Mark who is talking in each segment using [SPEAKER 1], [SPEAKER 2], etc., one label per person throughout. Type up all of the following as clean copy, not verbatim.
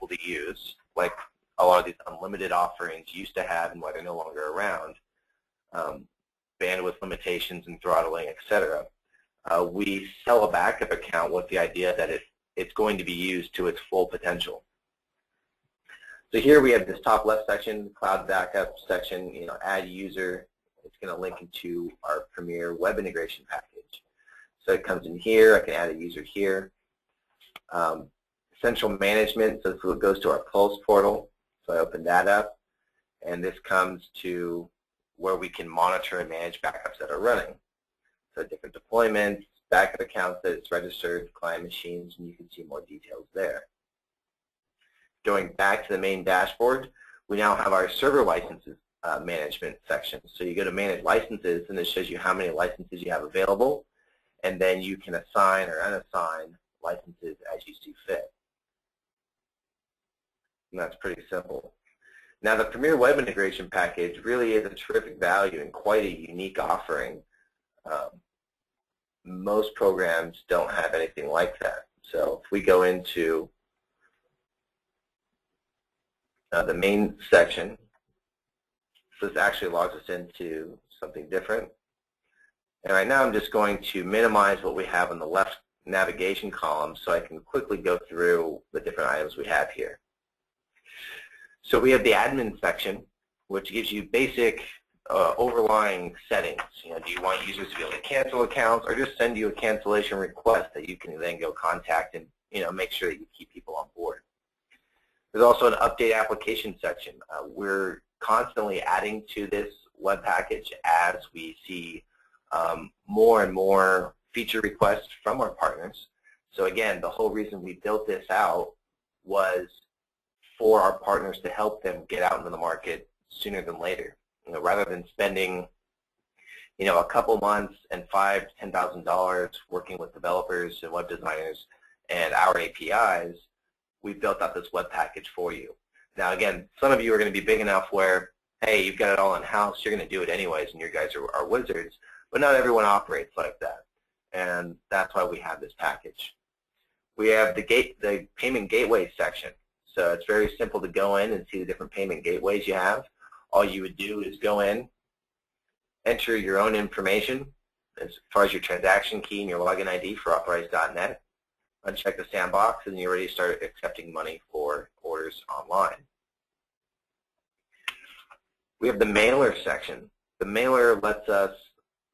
[SPEAKER 1] simple to use, like a lot of these unlimited offerings used to have and why they're no longer around, bandwidth limitations and throttling, etc. We sell a backup account with the idea that it's going to be used to its full potential. So here we have this top left section, cloud backup section, add user. It's going to link into our Premier web integration package. So it comes in here. I can add a user here. Central management, so it goes to our Pulse portal. So I open that up, and this comes to where we can monitor and manage backups that are running. So different deployments, backup accounts that it's registered, client machines, and you can see more details there. Going back to the main dashboard, we now have our server licenses management section. So you go to manage licenses, and it shows you how many licenses you have available, and then you can assign or unassign licenses as you see fit. And that's pretty simple. Now the Premier Web Integration Package really is a terrific value and quite a unique offering. Most programs don't have anything like that. So if we go into the main section, so this actually logs us into something different. And right now I'm just going to minimize what we have on the left navigation column so I can quickly go through the different items we have here. So we have the admin section, which gives you basic overlying settings. Do you want users to be able to cancel accounts or just send you a cancellation request that you can then go contact and make sure that you keep people on board. There's also an update application section. We're constantly adding to this web package as we see more and more feature requests from our partners. So again, the whole reason we built this out was for our partners to help them get out into the market sooner than later. Rather than spending a couple months and $5,000 to $10,000 working with developers and web designers and our APIs, we built out this web package for you. Now again, some of you are going to be big enough where, hey, you've got it all in-house, you're going to do it anyways, and you guys are wizards, but not everyone operates like that. And that's why we have this package. We have the payment gateway section. So it's very simple to go in and see the different payment gateways you have. All you would do is go in, enter your own information as far as your transaction key and your login ID for Authorize.net, uncheck the sandbox, and you're ready to start accepting money for orders online. We have the mailer section. The mailer lets us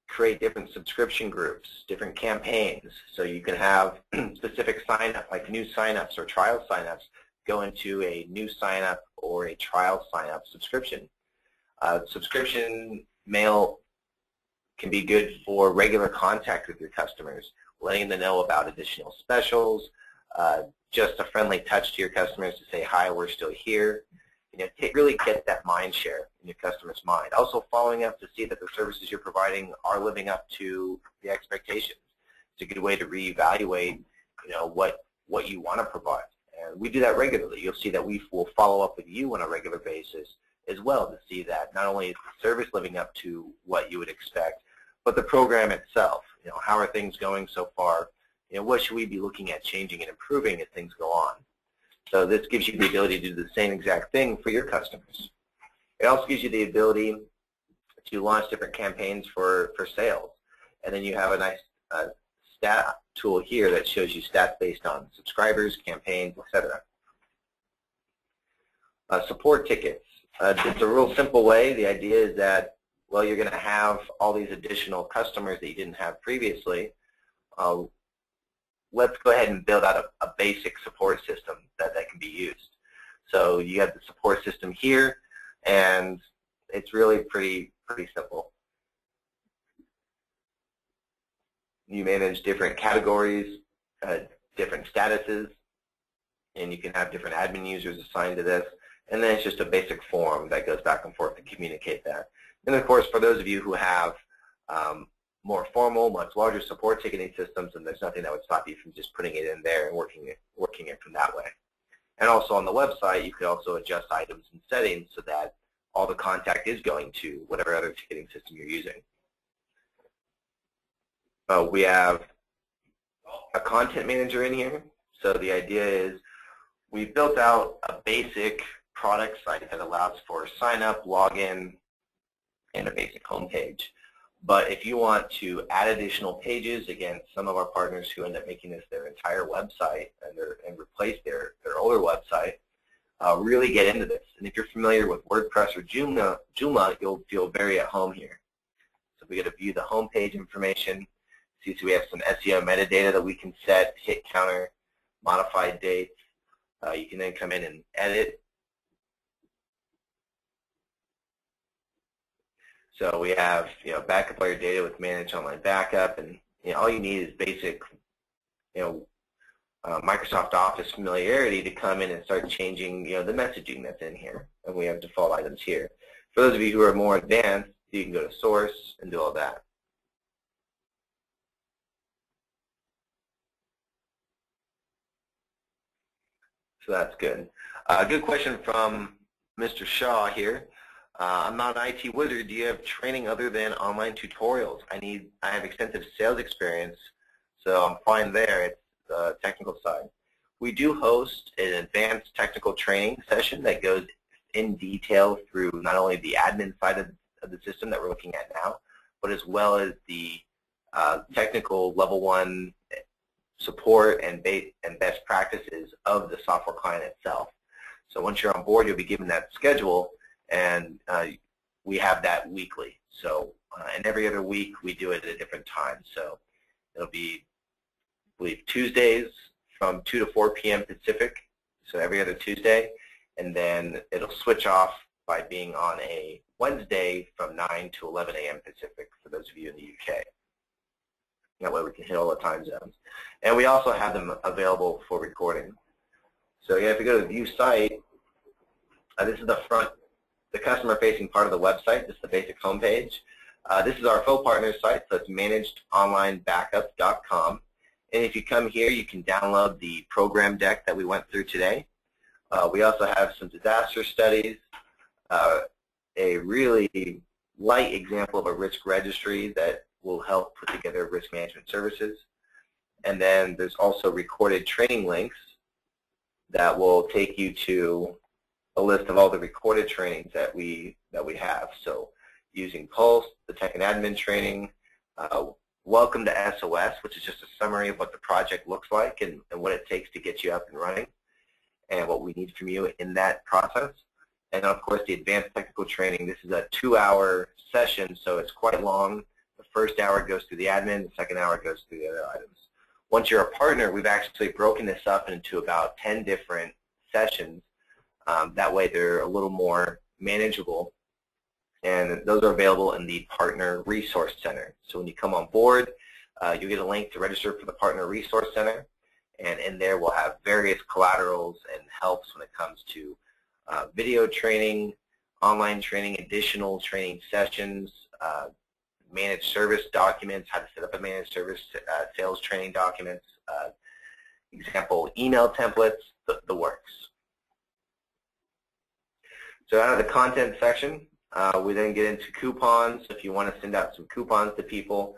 [SPEAKER 1] create different subscription groups, different campaigns. So you can have specific sign-up, like new sign-ups or trial sign-ups, go into a new sign-up or a trial sign-up subscription. Subscription mail can be good for regular contact with your customers, letting them know about additional specials, just a friendly touch to your customers to say, hi, we're still here. Really get that mind share in your customer's mind. Also following up to see that the services you're providing are living up to the expectations. It's a good way to reevaluate, what you want to provide. And we do that regularly. You'll see that we will follow up with you on a regular basis as well to see that not only is the service living up to what you would expect, but the program itself. How are things going so far? What should we be looking at changing and improving as things go on? So this gives you the ability to do the same exact thing for your customers. It also gives you the ability to launch different campaigns for sales. And then you have a nice stat tool here that shows you stats based on subscribers, campaigns, etc. Support tickets. It's a real simple way. The idea is that, well, you're going to have all these additional customers that you didn't have previously. Let's go ahead and build out a basic support system that can be used. So you have the support system here, and it's really pretty simple. You manage different categories, different statuses, and you can have different admin users assigned to this. And then it's just a basic form that goes back and forth to communicate that. And of course, for those of you who have more formal, much larger support ticketing systems, and there's nothing that would stop you from just putting it in there and working it from that way. And also on the website, you could also adjust items and settings so that all the contact is going to whatever other ticketing system you're using. We have a content manager in here. So the idea is we've built out a basic product site that allows for sign up, login, and a basic home page. But if you want to add additional pages, again, some of our partners who end up making this their entire website and replace their older website, really get into this. And if you're familiar with WordPress or Joomla, you'll feel very at home here. So we get to view the home page information. See, so we have some SEO metadata that we can set, hit counter, modify dates. You can then come in and edit. So we have, backup layer data with managed online backup, and all you need is basic, Microsoft Office familiarity to come in and start changing, the messaging that's in here, and we have default items here. For those of you who are more advanced, you can go to source and do all that. So that's good. Good question from Mr. Shaw here. I'm not an IT wizard. Do you have training other than online tutorials? I have extensive sales experience, so I'm fine there. It's the technical side. We do host an advanced technical training session that goes in detail through not only the admin side of the system that we're looking at now, but as well as the technical level 1 support and best practices of the software client itself. So once you're on board, you'll be given that schedule, and we have that weekly. So and every other week we do it at a different time. So it'll be, I believe, Tuesdays from 2 to 4 p.m. Pacific, so every other Tuesday, and then it'll switch off by being on a Wednesday from 9 to 11 a.m. Pacific for those of you in the UK. That way we can hit all the time zones. And we also have them available for recording. So if you go to view site, this is the customer-facing part of the website. This is the basic homepage. This is our full partner site, so it's managedonlinebackup.com. And if you come here, you can download the program deck that we went through today. We also have some disaster studies, a really light example of a risk registry that will help put together risk management services. And then there's also recorded training links that will take you to a list of all the recorded trainings that we have. So using Pulse, the Tech and Admin training, Welcome to SOS, which is just a summary of what the project looks like and what it takes to get you up and running and what we need from you in that process. And then, of course, the advanced technical training. This is a 2-hour session, so it's quite long. The first hour goes through the admin, the second hour goes through the other items. Once you're a partner, we've actually broken this up into about 10 different sessions. That way they're a little more manageable, and those are available in the Partner Resource Center. So when you come on board, you get a link to register for the Partner Resource Center, and in there we'll have various collaterals and helps when it comes to video training, online training, additional training sessions, managed service documents, how to set up a managed service, sales training documents, example email templates, the works. So out of the content section, we then get into coupons. If you want to send out some coupons to people,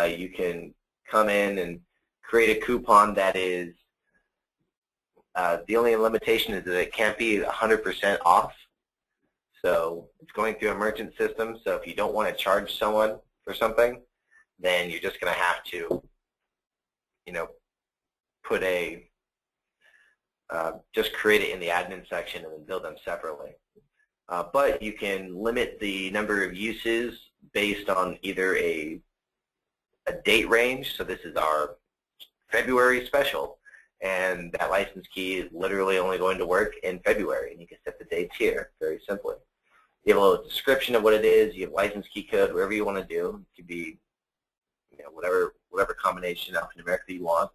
[SPEAKER 1] you can come in and create a coupon that is, the only limitation is that it can't be 100% off. So it's going through a merchant system, so if you don't want to charge someone for something, then you're just going to have to, put a, just create it in the admin section and then build them separately. But you can limit the number of uses based on either a date range. So this is our February special, and that license key is literally only going to work in February, and you can set the dates here very simply. You have a little description of what it is. You have license key code, whatever you want to do. It could be, whatever combination alphanumeric that you want,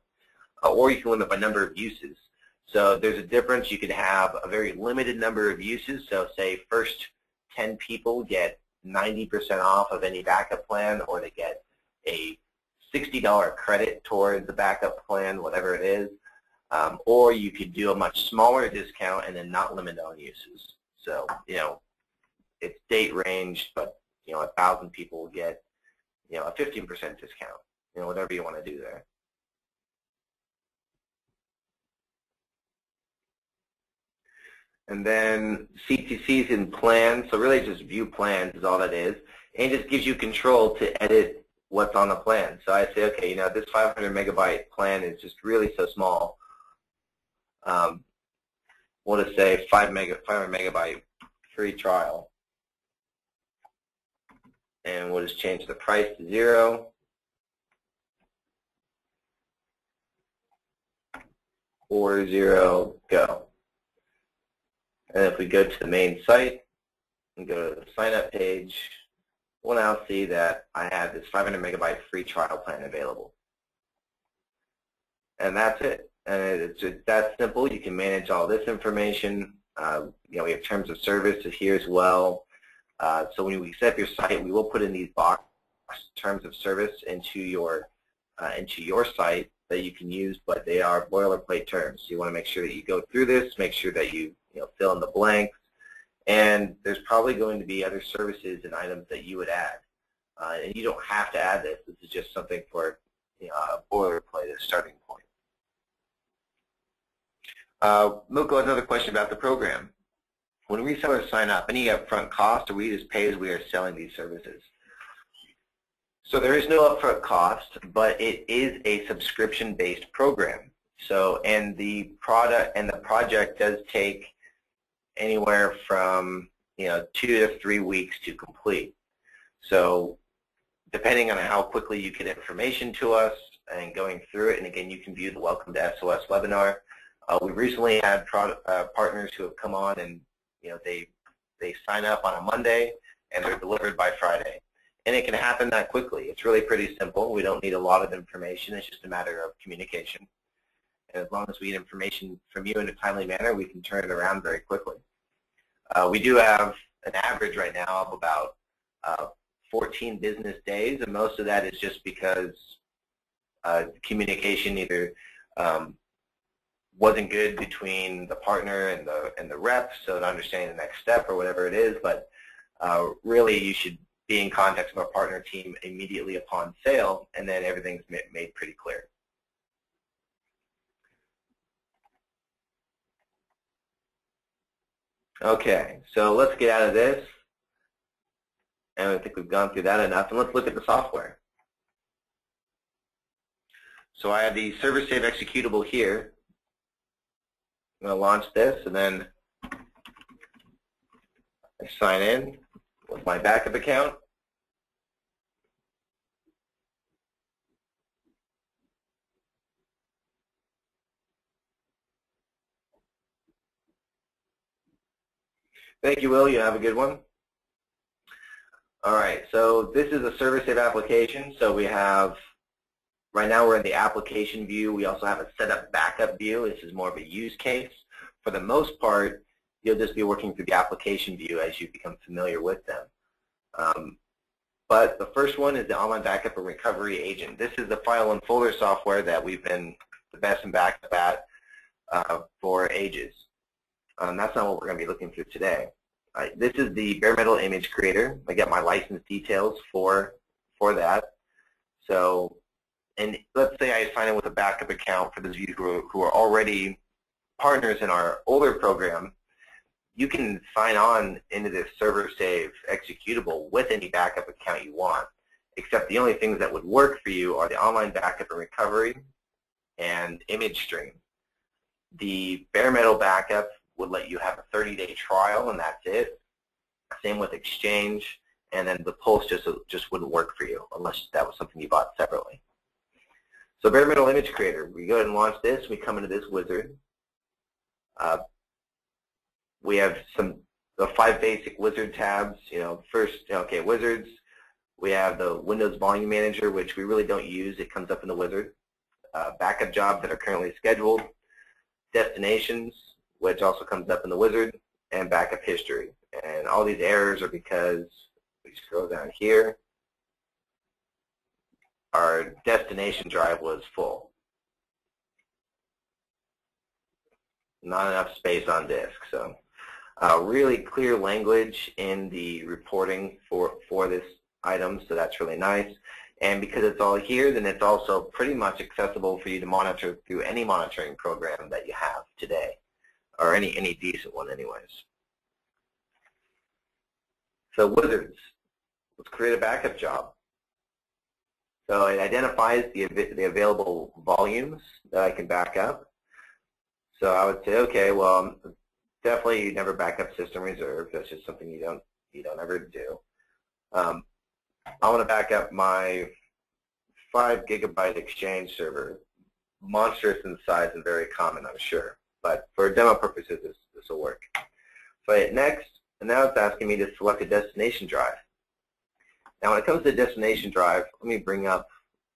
[SPEAKER 1] or you can limit by number of uses. So there's a difference. You could have a very limited number of uses. So say first 10 people get 90% off of any backup plan, or they get a $60 credit towards the backup plan, whatever it is. Or you could do a much smaller discount and then not limit on uses. So, it's date ranged, but, 1,000 people will get, a 15% discount, whatever you want to do there. And then CTCs and plans, so really just view plans is all that is. And it just gives you control to edit what's on the plan. So I say, okay, this 500 megabyte plan is just really so small. We'll just say 500 megabyte free trial. And we'll just change the price to 0. Or 0, go. And if we go to the main site and go to the sign up page, we'll now see that I have this 500 megabyte free trial plan available. And that's it. And it's just that simple. You can manage all this information. We have terms of service here as well. So when we set up your site, we will put in these box terms of service into your site that you can use, but they are boilerplate terms. So you want to make sure that you go through this, make sure that you fill in the blanks, and there's probably going to be other services and items that you would add. And you don't have to add this. This is just something for a boilerplate, a starting point. Milko has another question about the program. When resellers sign up, any upfront cost, or we just pay as we are selling these services? So there is no upfront cost, but it is a subscription-based program. So, and the project does take anywhere from 2 to 3 weeks to complete. So, depending on how quickly you get information to us and going through it, and again, you can view the Welcome to SOS webinar. We recently had partners who have come on, and they sign up on a Monday and they're delivered by Friday. And it can happen that quickly. It's really pretty simple. We don't need a lot of information. It's just a matter of communication. And as long as we get information from you in a timely manner, we can turn it around very quickly. We do have an average right now of about 14 business days, and most of that is just because communication either wasn't good between the partner and the rep, so to understand the next step or whatever it is. But really, you should be in contact with our partner team immediately upon sale, and then everything's made pretty clear. Okay, so let's get out of this, and I think we've gone through that enough, and let's look at the software. So I have the ServerSave executable here. I'm going to launch this, and then I sign in with my backup account. Thank you, Will. You have a good one. All right, so this is a ServerSave application. So we have, right now we're in the application view. We also have a setup backup view. This is more of a use case. For the most part, you'll just be working through the application view as you become familiar with them. But the first one is the Online Backup and Recovery Agent. This is the file and folder software that we've been the best in backup at for ages. That's not what we're going to be looking through today. This is the bare metal image creator. I get my license details for that. So, and let's say I sign in with a backup account for those of you who are already partners in our older program. You can sign on into this ServerSave executable with any backup account you want, except the only things that would work for you are the Online Backup and Recovery and image stream. The bare metal backup would let you have a 30-day trial, and that's it. Same with Exchange, and then the Pulse just wouldn't work for you unless that was something you bought separately. So bare metal image creator, we go ahead and launch this. We come into this wizard. We have the 5 basic wizard tabs. First, okay, wizards. We have the Windows Volume Manager, which we really don't use. It comes up in the wizard. Backup jobs that are currently scheduled. Destinations, which also comes up in the wizard, and backup history. And all these errors are because, we scroll down here, our destination drive was full. Not enough space on disk. So really clear language in the reporting for this item, so that's really nice. And because it's all here, then it's also pretty much accessible for you to monitor through any monitoring program that you have today. or any decent one anyways. So wizards, let's create a backup job. So it identifies the available volumes that I can back up. So I would say, okay, well, definitely you never back up system reserve. That's just something you don't ever do. I want to back up my 5 gigabyte Exchange server. Monstrous in size and very common, I'm sure. But for demo purposes, this will work. So I hit next, and now it's asking me to select a destination drive. Now when it comes to destination drive, let me bring up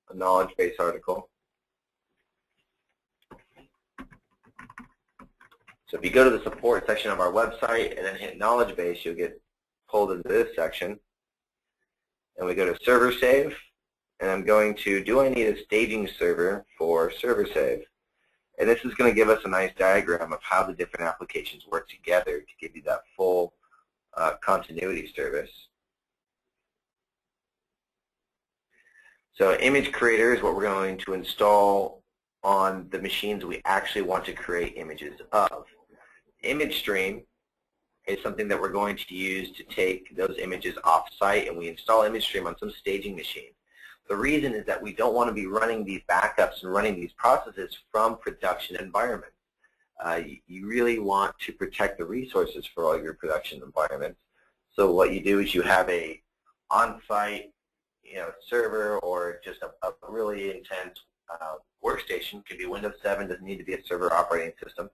[SPEAKER 1] a knowledge base article. So if you go to the support section of our website and then hit knowledge base, you'll get pulled into this section. And we go to ServerSave, and I'm going to, do I need a staging server for ServerSave? And this is going to give us a nice diagram of how the different applications work together to give you that full continuity service. So image creator is what we're going to install on the machines we actually want to create images of. Image stream is something that we're going to use to take those images off-site, and we install image stream on some staging machines. The reason is that we don't want to be running these backups and running these processes from production environments. You really want to protect the resources for all your production environments. So what you do is you have a on-site server, or just a really intense workstation. Could be Windows 7, doesn't need to be a server operating system.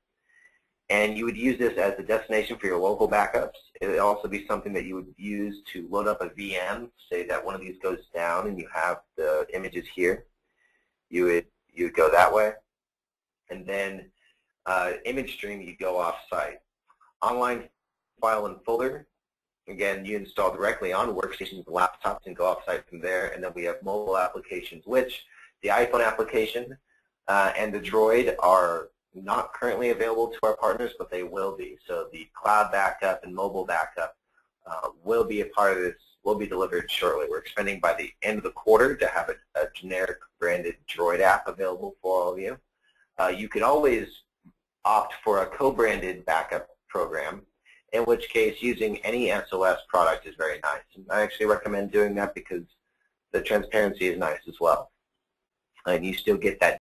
[SPEAKER 1] And you would use this as the destination for your local backups. It would also be something that you would use to load up a VM. Say that one of these goes down and you have the images here. You would go that way. And then image stream, you go off-site. Online file and folder, again, you install directly on workstations and laptops and go off-site from there. And then we have mobile applications, which the iPhone application and the Droid are not currently available to our partners, but they will be. So the cloud backup and mobile backup will be a part of this, will be delivered shortly. We're expecting by the end of the quarter to have a generic branded Droid app available for all of you. You could always opt for a co-branded backup program, in which case using any SOS product is very nice. And I actually recommend doing that because the transparency is nice as well. And you still get that